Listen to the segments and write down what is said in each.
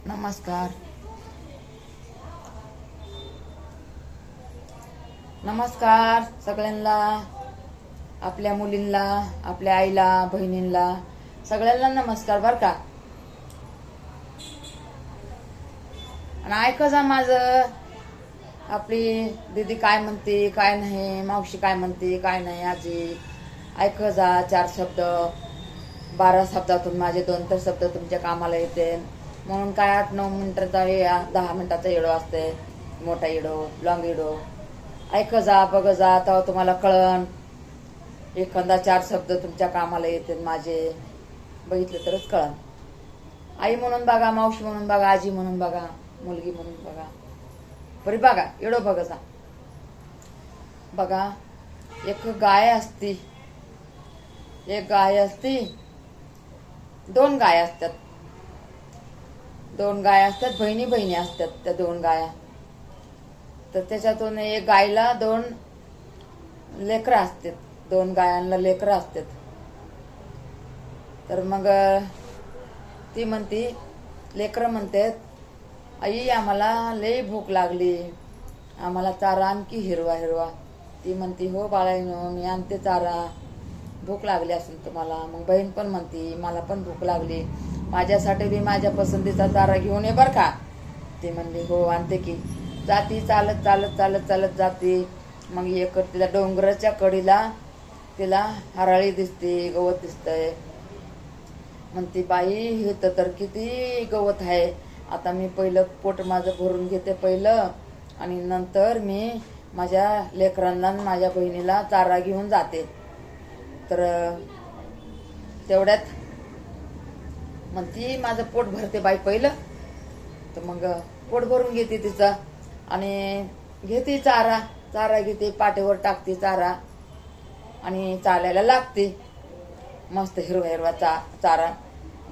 नमस्कार. नमस्कार सगळ्यांना, आपल्या मुलींना, आपल्या आईला, बहिणींना, सगळ्यांना नमस्कार बर का. आणि ऐका जा माझं, आपली दीदी काय म्हणते काय नाही, मावशी काय म्हणते काय नाही, आजी ऐक जा. 4 शब्द 12 शब्दातून माझे 2 तर शब्द तुमच्या कामाला येते. म्हणून काय 8-9 मिनिटाचा 10 मिनिटाचा येडो असते, मोठा येडो, लॉंग येडो. ऐक जा, बघ जा, तेव्हा तुम्हाला कळण. एखादा 4 शब्द तुमच्या कामाला येते माझे, बघितलं तरच कळण. आई म्हणून बघा, मावशी म्हणून बघा, आजी म्हणून बघा, मुलगी म्हणून बघा, बरी बघा, एवढं बघ जा. बघा, एक गाय असती, एक गाय असती, 2 गाय असतात. 2 गाय असतात, बहिणी बहिणी असतात त्या 2 गाया. तर त्याच्यातून एक गायला 2 लेकरं असतात, 2 गायांना लेकरं असतात. तर मग ती म्हणती, लेकरं म्हणतात, आई आम्हाला लय भूक लागली, आम्हाला चारा आणखी हिरवा हिरवा. ती म्हणती, हो बाळांनो, मी आणते चारा, भूक लागली असेल तुम्हाला. मग बहीण पण म्हणती, मला पण भूक लागली, माझ्यासाठी बी माझ्या पसंतीचा चारा घेऊन ये बर का. ती म्हणली, हो आणते की. जाती चालत चालत चालत चालत जाते. मग एक तिला डोंगराच्या कडीला तिला हराळी दिसते, गवत दिसतंय. म्हणते, बाई हे तर किती गवत आहे, आता मी पहिलं पोट माझं भरून घेते पहिलं, आणि नंतर मी माझ्या लेकरांना माझ्या बहिणीला चारा घेऊन जाते. तर तेवढ्यात म्हणती, माझं पोट भरते बाई पहिलं. तर मग पोट भरून घेते तिचं आणि घेते चारा, चारा घेते, पाठीवर टाकते चारा आणि चालायला लागते. मस्त हिरवा हिरवा चारा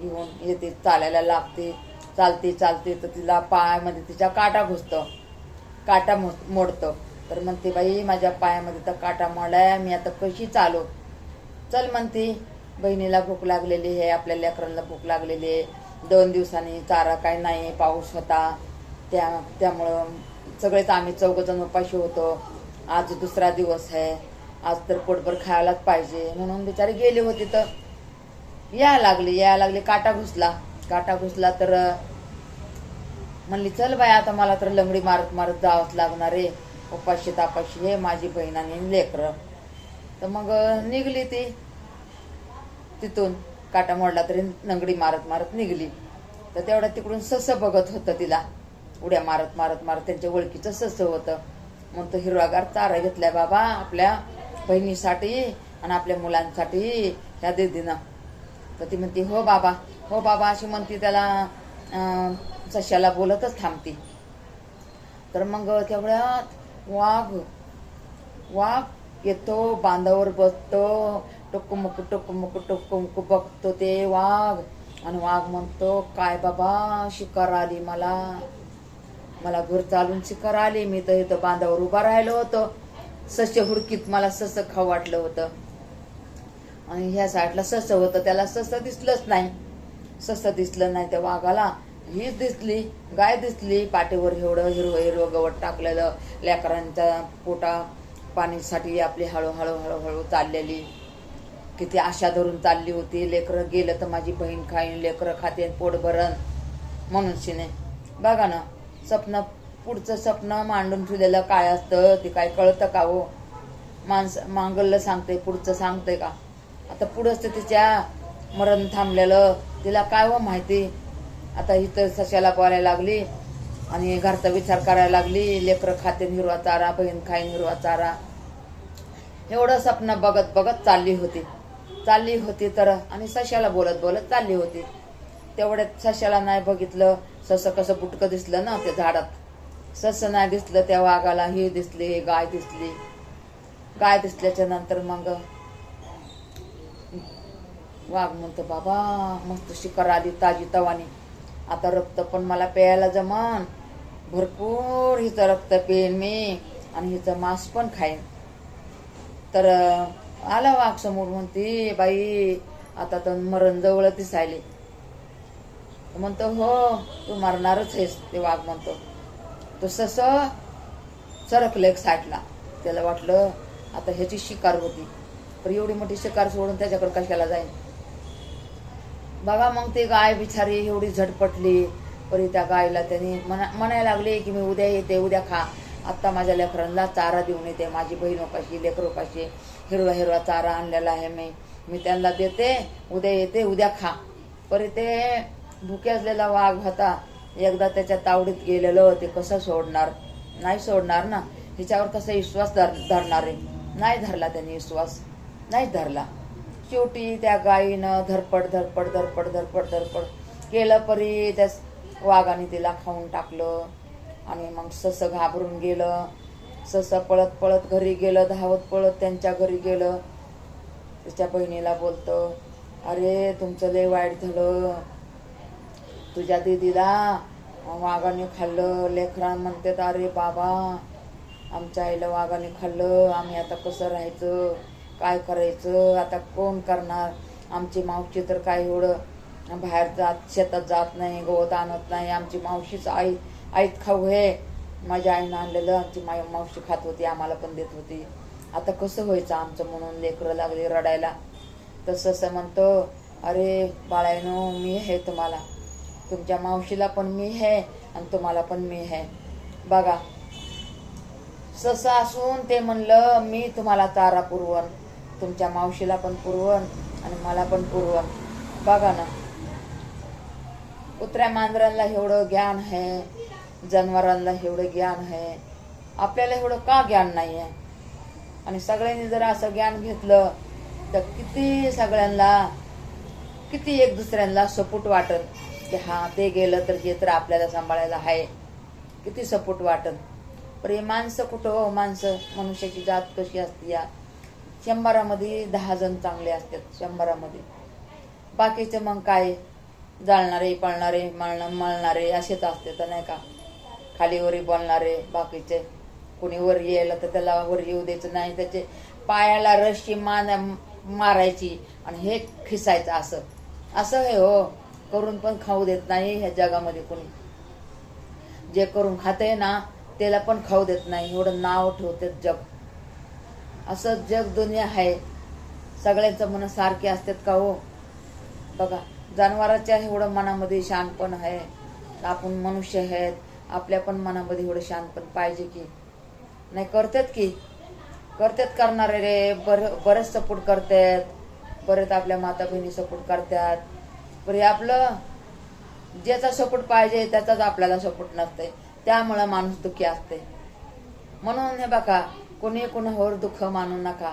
घेऊन येते, चालायला लागते. चालते चालते तर तिला पायामध्ये तिच्या काटा घुसतो, काटा मोडतो. तर म्हणते, बाई माझ्या पायामध्ये तर काटा मोडलाय, मी आता कशी चालू. चल म्हणते, बहिणीला भूक लागलेली आहे, आपल्या लेकरांना भूक लागलेली आहे. 2 दिवसांनी चारा काय नाही, पाऊस होता, त्यामुळं सगळेच आम्ही 4 जण उपाशी होतो. आज 2रा दिवस आहे, आज तर पोटभर खायलाच पाहिजे. म्हणून बिचारी गेली होती. तर यायला लागली, काटा घुसला. तर म्हणली, चल बाई आता मला तर लंगडी मारत मारत जावंच लागणार आहे, उपाशी तापाशी हे माझी बहीण आणि लेकरं. तर मग निघली ती तिथून, काटा मोडला तरी लंगडी मारत मारत निघली. तर तेवढ्या तिकडून ससं बघत होतं तिला, उड्या मारत मारत मारत. त्यांच्या ओळखीचं ससं होतं. मग तो हिरवागार चारा घेतलाय बाबा आपल्या बहिणीसाठी आणि आपल्या मुलांसाठी ह्या दीदीनं. तर ती म्हणती, हो बाबा, हो बाबा अशी म्हणती, त्याला सश्याला बोलतच थांबती. तर मग तेवढ्यात वाघ येतो, बांधावर बसतो, टुकुमुकू टुकुमुकू टुकुमुकू बघतो ते वाघ. आणि वाघ म्हणतो, काय बाबा शिकार आली, मला घर चालून शिकार आली, मी तर इथं बांधावर उभा राहिलो होतो सस्य हुडकीत, मला सस खाऊ वाटलं होतं. आणि ह्या साईडला सस होतं, त्याला सस दिसलंच नाही. सस दिसलं नाही त्या वाघाला. हीच दिसली, गाय दिसली, पाठीवर एवढं हिरवं हिरवं गवत टाकलेलं, लेकरांच्या पोटा पाणीसाठी आपली हळूहळू हळूहळू चाललेली, किती आशा धरून चालली होती. लेकरं गेलं तर माझी बहीण खाईन, लेकरं खाते पोट भरण म्हणून शिने. बघा ना, पुढचं स्वप्न मांडून ठेवलेलं काय असतं ते काय कळतं का हो. मांगल्य सांगते, पुढचं सांगते का. आता पुढंच तर तिच्या मरण थांबलेलं, तिला काय हो माहिती. आता इथं सश्याला बोलायला लागली आणि घरचा विचार करायला लागली, लेकरं खाते हिरवा चारा, बहीण खाईन हिरवा चारा. एवढं स्वप्न बघत बघत चालली होती. तर आणि सश्याला बोलत बोलत चालली होती. तेवढ्यात सश्याला नाही बघितलं, ससं कसं बुटकं दिसलं ना त्या झाडात. ससं नाही दिसलं त्या वाघाला, ही दिसली, गाय दिसली. गाय दिसल्याच्या नंतर मग वाघ म्हणतो, बाबा मस्त शिकार आली ताजी तवानी, आता रक्त पण मला प्यायला जमन, भरपूर हिचं रक्त पेन मी आणि हिचं मांस पण खाईन. तर आला वाघ समोर. म्हणते, बाई आता तर मरण जवळ दिसायले. म्हणतो हो तू मरणारच आहेस, ते वाघ म्हणतो. तो ससं सरकलं एक साईडला. त्याला वाटलं आता ह्याची शिकार होती, पण एवढी मोठी शिकार सोडून त्याच्याकडे कशाला जाईल. बघा मग ती गाय बिचारी एवढी झटपटली. परी त्या गायला त्यांनी म्हणायला लागले की मी उद्या येते, उद्या खा. आत्ता माझ्या लेकरांना चारा देऊन येते. माझी बहीण उपाशी, लेकर उपाशी, हिरवा हिरवा चारा आणलेला आहे मी त्यांना देते, उद्या येते, उद्या खा. परी ते भुके असलेला वाघ होता. एकदा त्याच्या तावडीत गेलेलं ते कसं सोडणार, नाही सोडणार ना. हिच्यावर कसा विश्वास धरणार आहे. नाही धरला त्यांनी विश्वास, नाहीच धरला. शेवटी त्या गायीनं धरपड धरपड धरपड धरपड धरपड केलं. परी त्या वाघाने तिला खाऊन टाकलं. आणि मग ससं घाबरून गेलं. ससं पळत पळत घरी गेलं, धावत पळत त्यांच्या घरी गेलं. त्याच्या बहिणीला बोलतं, अरे तुमचं लय वाईट झालं, तुझ्या दीदीला वाघाने खाल्लं. लेकरां म्हणतात अरे बाबा आमच्या आईला वाघाने खाल्लं, आम्ही आता कसं राहायचं, काय करायचं, आता कोण करणार. आमची मावशी तर काय एवढं बाहेर जात शेतात जात नाही, गवत आणत नाही. आमची मावशीच आईत खाऊ हे. माझ्या आईनं आणलेलं आमची मावशी खात होती, आम्हाला पण देत होती. आता कसं व्हायचं आमचं, म्हणून लेकरं लागली रडायला. तसं म्हणतो, अरे बाळायनो मी आहे तुम्हाला, तुमच्या मावशीला पण मी आहे आणि तुम्हाला पण मी आहे. बघा ससं असून ते म्हणलं मी तुम्हाला चारा पुरवण, तुमच्या मावशीला पण पुरवण आणि मला पण पुरवण. बघा ना, कुत्र्या मांजरांना एवढं ज्ञान आहे, जनावरांना एवढं ज्ञान आहे, आपल्याला एवढं का ज्ञान नाही आहे. आणि सगळ्यांनी जर असं ज्ञान घेतलं तर किती सगळ्यांना, किती एक दुसऱ्यांना सपोर्ट वाटत की हा ते गेलं तर हे तर आपल्याला सांभाळायला आहे, किती सपोर्ट वाटत. पण हे माणसं कुठं हो, माणसं मनुष्याची जात कशी असते या, 100 10 जण चांगले असतात 100. बाकीचे मग काय जाळणारे पळणारे मळणारे असेच असते तर नाही का, खालीवरी बोलणारे. बाकीचे कोणी वर यायला तर त्याला वर येऊ द्यायचं नाही, त्याचे पायाला रशी मारायची आणि हे खिसायचं. असं हे हो, करून पण खाऊ देत नाही ह्या जगामध्ये कोणी. जे करून खाते ना त्याला पण खाऊ देत नाही, एवढं नाव ठेवते जग. असं जग दुनिया आहे. सगळ्यांचं मन सारखे असतात का हो. बघा जनावरांच्या एवढं मनामध्ये शानपण आहे, आपण मनुष्य आहेत, आपल्या पण मनामध्ये एवढं शानपण पाहिजे की नाही. करतात करणारे रे, बरेच सपोर्ट करतात, बरेच आपल्या माता बहिणी सपोर्ट करतात. बरे आपलं ज्याचा सपोर्ट पाहिजे त्याचाच आपल्याला सपोर्ट नसते, त्यामुळं माणूस दुःखी असते. म्हणून हे बघा, कोणी कोणावर दुःख मानू नका.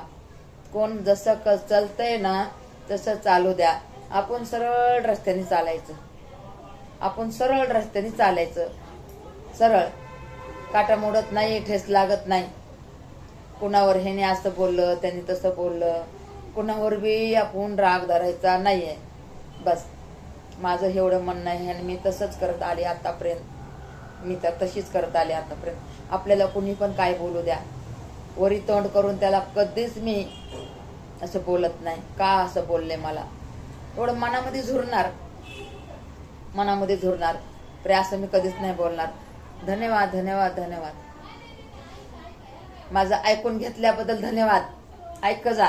कोण जसं चालतंय ना तसं चालू द्या. आपण सरळ रस्त्याने चालायचं, आपण सरळ रस्त्याने चालायचं. सरळ, काटा मोडत नाही, ठेस लागत नाही. कुणावर ह्याने असं बोललं त्याने तसं बोललं, कुणावर बी आपण राग धरायचा नाहीये. बस माझं एवढं म्हणणं आहे. आणि मी तसंच करत आले आतापर्यंत, मी तर तशीच करत आले आतापर्यंत. आपल्याला कुणी पण काय बोलू द्या, वरी तोंड करून त्याला कधीच मी असं बोलत नाही. का असं बोलले मला, एवढं मनामध्ये झुरणार, मनामध्ये झुरणार, तर असं मी कधीच नाही बोलणार. धन्यवाद धन्यवाद धन्यवाद. माझं ऐकून घेतल्याबद्दल धन्यवाद. ऐक जा.